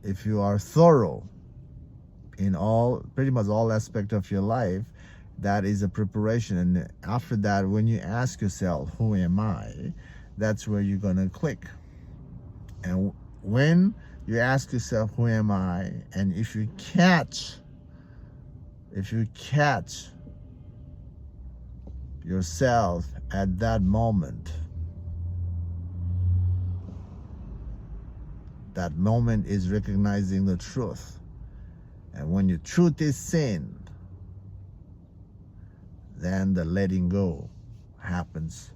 if you are thorough in pretty much all aspect of your life, that is a preparation. And after that, when you ask yourself, who am I? That's where you're gonna click. And when you ask yourself, who am I? And if you catch yourself at that moment, that moment is recognizing the truth. And when your truth is seen, then the letting go happens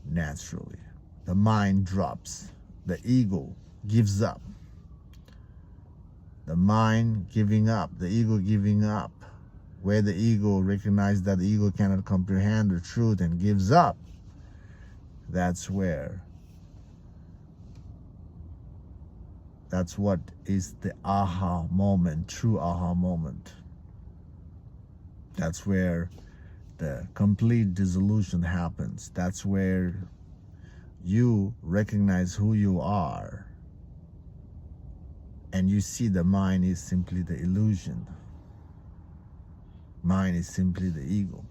naturally. The mind drops. The ego gives up. The mind giving up. The ego giving up. Where the ego recognizes that the ego cannot comprehend the truth and gives up, that's what is the aha moment, true aha moment. That's where the complete dissolution happens. That's where you recognize who you are, and you see the mind is simply the illusion. Mind is simply the ego.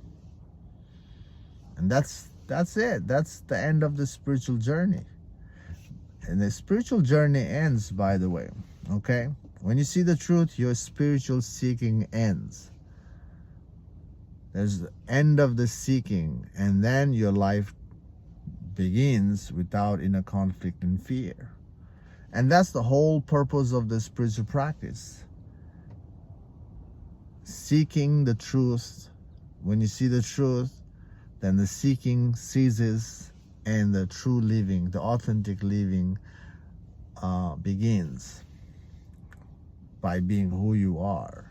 And that's it. That's the end of the spiritual journey. And the spiritual journey ends, by the way, okay? When you see the truth, your spiritual seeking ends. There's the end of the seeking, and then your life begins without inner conflict and fear. And that's the whole purpose of the spiritual practice. Seeking the truth. When you see the truth, then the seeking ceases, and the true living, the authentic living begins by being who you are.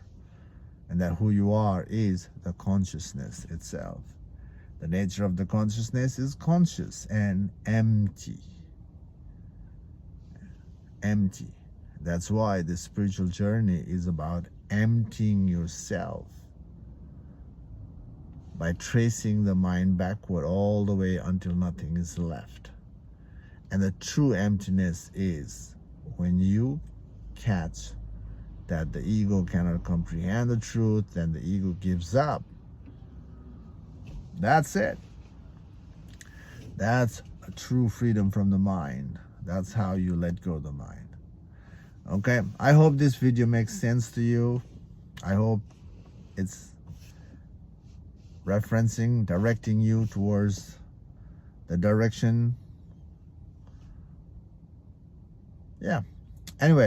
And that who you are is the consciousness itself. The nature of the consciousness is conscious and empty. Empty. That's why the spiritual journey is about emptying yourself by tracing the mind backward all the way until nothing is left. And the true emptiness is when you catch that the ego cannot comprehend the truth, and the ego gives up. That's it. That's a true freedom from the mind. That's how you let go of the mind. Okay, I hope this video makes sense to you. I hope it's directing you towards the direction. Yeah. Anyway.